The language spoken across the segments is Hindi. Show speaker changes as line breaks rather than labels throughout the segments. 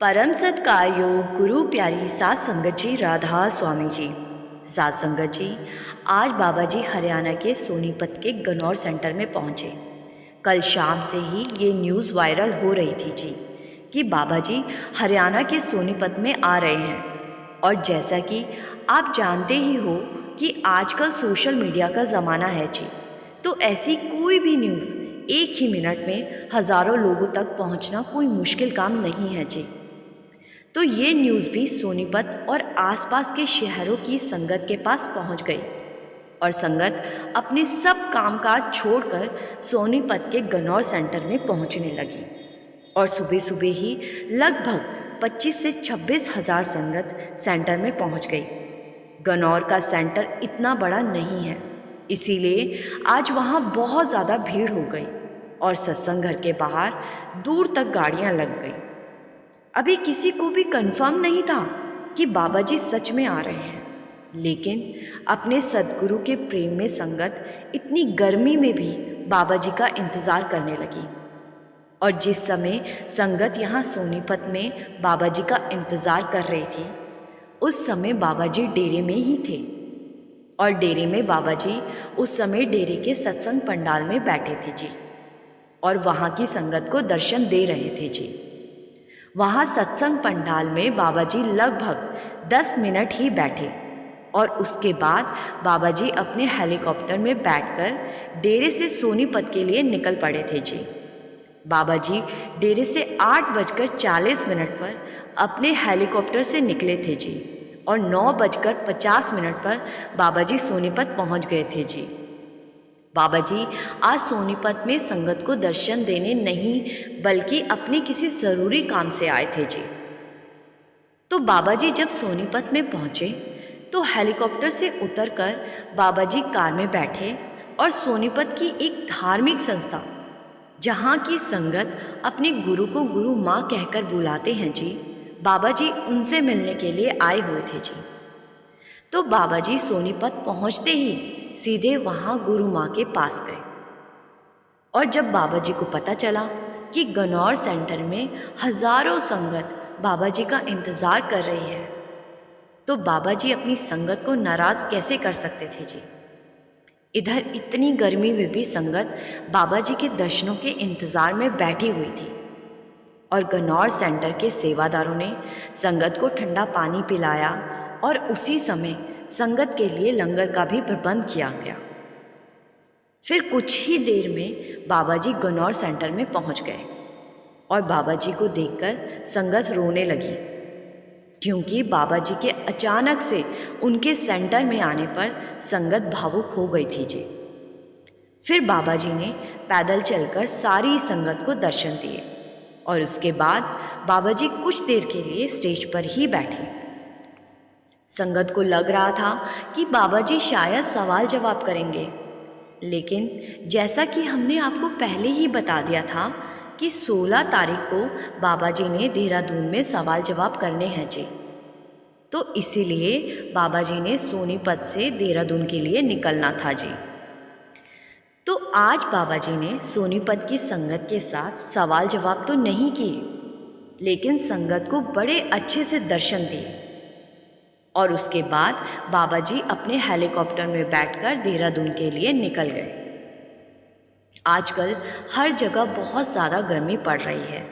परम सत्कार गुरु प्यारी सात संगत जी राधा स्वामी जी। सात संगत जी, आज बाबा जी हरियाणा के सोनीपत के गनौर सेंटर में पहुंचे। कल शाम से ही ये न्यूज़ वायरल हो रही थी जी कि बाबा जी हरियाणा के सोनीपत में आ रहे हैं। और जैसा कि आप जानते ही हो कि आजकल सोशल मीडिया का ज़माना है जी, तो ऐसी कोई भी न्यूज़ एक ही मिनट में हज़ारों लोगों तक पहुंचना कोई मुश्किल काम नहीं है जी। तो ये न्यूज़ भी सोनीपत और आसपास के शहरों की संगत के पास पहुंच गई और संगत अपने सब कामकाज छोड़कर सोनीपत के गनौर सेंटर में पहुंचने लगी। और सुबह सुबह ही लगभग 25 से 26 हज़ार संगत सेंटर में पहुंच गई। गनौर का सेंटर इतना बड़ा नहीं है, इसीलिए आज वहाँ बहुत ज़्यादा भीड़ हो गई और सत्संग घर के बाहर दूर तक गाड़ियाँ लग गई। अभी किसी को भी कंफर्म नहीं था कि बाबा जी सच में आ रहे हैं, लेकिन अपने सद्गुरु के प्रेम में संगत इतनी गर्मी में भी बाबा जी का इंतज़ार करने लगी। और जिस समय संगत यहाँ सोनीपत में बाबा जी का इंतज़ार कर रही थी, उस समय बाबा जी डेरे में ही थे। और डेरे में बाबा जी उस समय डेरे के सत्संग पंडाल में बैठे थे जी, और वहाँ की संगत को दर्शन दे रहे थे जी। वहाँ सत्संग पंडाल में बाबा जी लगभग 10 मिनट ही बैठे और उसके बाद बाबा जी अपने हेलीकॉप्टर में बैठकर डेरे से सोनीपत के लिए निकल पड़े थे जी। बाबा जी डेरे से 8:40 पर अपने हेलीकॉप्टर से निकले थे जी और 9:50 पर बाबा जी सोनीपत पहुँच गए थे जी। बाबा जी आज सोनीपत में संगत को दर्शन देने नहीं बल्कि अपने किसी ज़रूरी काम से आए थे जी। तो बाबा जी जब सोनीपत में पहुँचे तो हेलीकॉप्टर से उतरकर बाबा जी कार में बैठे और सोनीपत की एक धार्मिक संस्था जहाँ की संगत अपने गुरु को गुरु माँ कहकर बुलाते हैं जी, बाबा जी उनसे मिलने के लिए आए हुए थे जी। तो बाबा जी सोनीपत पहुँचते ही सीधे वहाँ गुरु माँ के पास गए। और जब बाबा जी को पता चला कि गनौर सेंटर में हज़ारों संगत बाबा जी का इंतज़ार कर रही है, तो बाबा जी अपनी संगत को नाराज़ कैसे कर सकते थे जी। इधर इतनी गर्मी में भी संगत बाबा जी के दर्शनों के इंतज़ार में बैठी हुई थी और गनौर सेंटर के सेवादारों ने संगत को ठंडा पानी पिलाया और उसी समय संगत के लिए लंगर का भी प्रबंध किया गया। फिर कुछ ही देर में बाबा जी गनौर सेंटर में पहुंच गए और बाबा जी को देखकर संगत रोने लगी, क्योंकि बाबा जी के अचानक से उनके सेंटर में आने पर संगत भावुक हो गई थी जी। फिर बाबा जी ने पैदल चलकर सारी संगत को दर्शन दिए और उसके बाद बाबा जी कुछ देर के लिए स्टेज पर ही बैठे। संगत को लग रहा था कि बाबा जी शायद सवाल जवाब करेंगे, लेकिन जैसा कि हमने आपको पहले ही बता दिया था कि 16 तारीख को बाबा जी ने देहरादून में सवाल जवाब करने हैं जी। तो इसीलिए बाबा जी ने सोनीपत से देहरादून के लिए निकलना था जी। तो आज बाबा जी ने सोनीपत की संगत के साथ सवाल जवाब तो नहीं किए, लेकिन संगत को बड़े अच्छे से दर्शन दिए। और उसके बाद बाबा जी अपने हेलीकॉप्टर में बैठकर देहरादून के लिए निकल गए। आजकल हर जगह बहुत ज़्यादा गर्मी पड़ रही है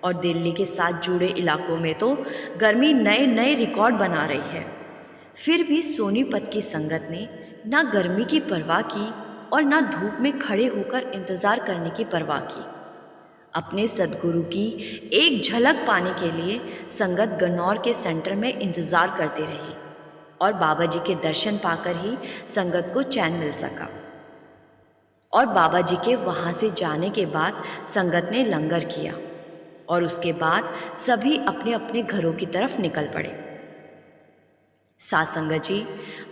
और दिल्ली के साथ जुड़े इलाकों में तो गर्मी नए नए रिकॉर्ड बना रही है। फिर भी सोनीपत की संगत ने ना गर्मी की परवाह की और ना धूप में खड़े होकर इंतज़ार करने की परवाह की। अपने सद्गुरु की एक झलक पाने के लिए संगत गनौर के सेंटर में इंतज़ार करते रही और बाबा जी के दर्शन पाकर ही संगत को चैन मिल सका। और बाबा जी के वहाँ से जाने के बाद संगत ने लंगर किया और उसके बाद सभी अपने अपने घरों की तरफ निकल पड़े। साथ संगत जी,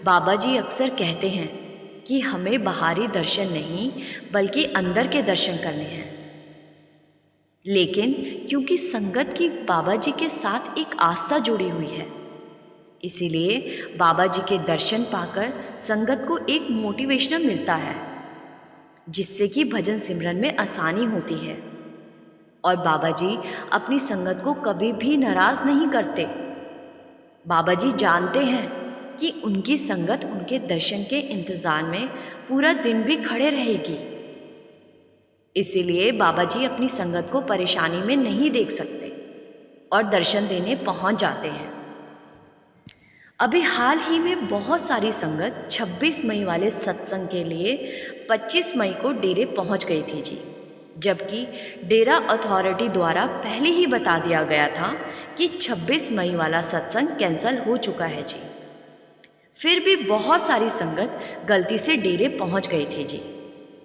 बाबा जी अक्सर कहते हैं कि हमें बाहरी दर्शन नहीं बल्कि अंदर के दर्शन करने हैं, लेकिन क्योंकि संगत की बाबा जी के साथ एक आस्था जुड़ी हुई है, इसीलिए बाबा जी के दर्शन पाकर संगत को एक मोटिवेशन मिलता है, जिससे कि भजन सिमरन में आसानी होती है और बाबा जी अपनी संगत को कभी भी नाराज़ नहीं करते। बाबा जी जानते हैं कि उनकी संगत उनके दर्शन के इंतज़ार में पूरा दिन भी खड़े रहेगी। इसीलिए बाबा जी अपनी संगत को परेशानी में नहीं देख सकते और दर्शन देने पहुंच जाते हैं। अभी हाल ही में बहुत सारी संगत 26 मई वाले सत्संग के लिए 25 मई को डेरे पहुंच गई थी जी, जबकि डेरा अथॉरिटी द्वारा पहले ही बता दिया गया था कि 26 मई वाला सत्संग कैंसिल हो चुका है जी। फिर भी बहुत सारी संगत गलती से डेरे पहुंच गई थी जी,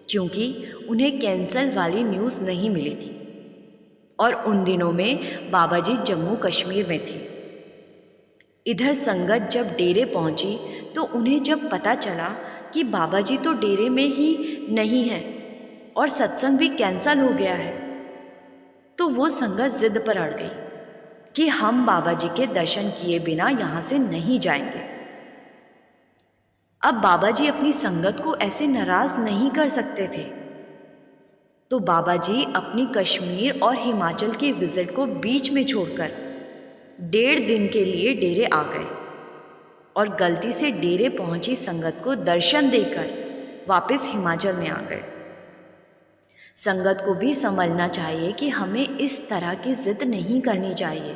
क्योंकि उन्हें कैंसिल वाली न्यूज़ नहीं मिली थी और उन दिनों में बाबा जी जम्मू कश्मीर में थे। इधर संगत जब डेरे पहुंची तो उन्हें जब पता चला कि बाबा जी तो डेरे में ही नहीं हैं और सत्संग भी कैंसिल हो गया है, तो वो संगत जिद पर अड़ गई कि हम बाबा जी के दर्शन किए बिना यहाँ से नहीं जाएंगे। अब बाबा जी अपनी संगत को ऐसे नाराज़ नहीं कर सकते थे, तो बाबा जी अपनी कश्मीर और हिमाचल के विज़िट को बीच में छोड़कर 1.5 दिन के लिए डेरे आ गए और गलती से डेरे पहुंची संगत को दर्शन देकर वापस हिमाचल में आ गए। संगत को भी समझना चाहिए कि हमें इस तरह की जिद नहीं करनी चाहिए।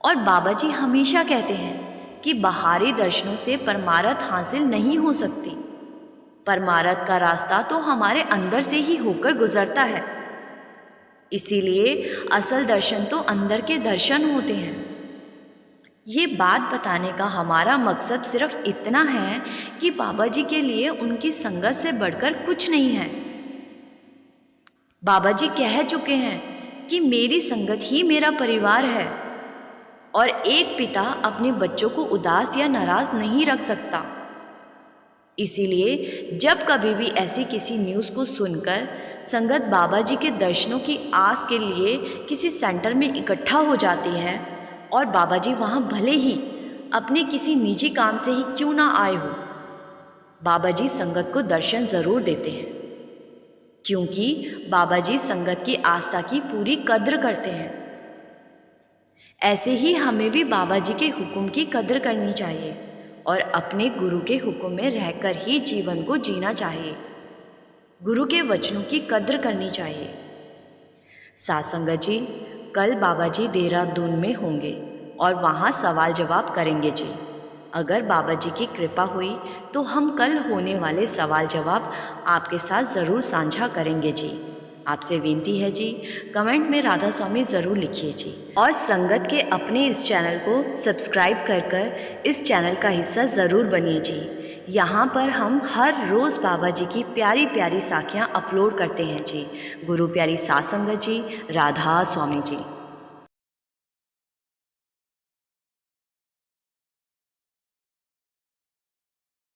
और बाबा जी हमेशा कहते हैं कि बाहरी दर्शनों से परमारथ हासिल नहीं हो सकती। परमारथ का रास्ता तो हमारे अंदर से ही होकर गुजरता है। इसीलिए असल दर्शन तो अंदर के दर्शन होते हैं। ये बात बताने का हमारा मकसद सिर्फ इतना है कि बाबा जी के लिए उनकी संगत से बढ़कर कुछ नहीं है। बाबा जी कह चुके हैं कि मेरी संगत ही मेरा परिवार है और एक पिता अपने बच्चों को उदास या नाराज़ नहीं रख सकता। इसीलिए जब कभी भी ऐसी किसी न्यूज़ को सुनकर संगत बाबा जी के दर्शनों की आस के लिए किसी सेंटर में इकट्ठा हो जाती है और बाबा जी वहाँ भले ही अपने किसी निजी काम से ही क्यों ना आए हो, बाबा जी संगत को दर्शन ज़रूर देते हैं, क्योंकि बाबा जी संगत की आस्था की पूरी कद्र करते हैं। ऐसे ही हमें भी बाबा जी के हुक्म की कद्र करनी चाहिए और अपने गुरु के हुक्म में रहकर ही जीवन को जीना चाहिए। गुरु के वचनों की कद्र करनी चाहिए। साथ संगत जी, कल बाबा जी देहरादून में होंगे और वहाँ सवाल जवाब करेंगे जी। अगर बाबा जी की कृपा हुई तो हम कल होने वाले सवाल जवाब आपके साथ ज़रूर साझा करेंगे जी। आपसे विनती है जी, कमेंट में राधा स्वामी ज़रूर लिखिए जी। और संगत के अपने इस चैनल को सब्सक्राइब कर इस चैनल का हिस्सा ज़रूर बनिए जी। यहाँ पर हम हर रोज़ बाबा जी की प्यारी प्यारी साखियाँ अपलोड करते हैं जी। गुरु प्यारी साथ संगत जी, राधा स्वामी जी।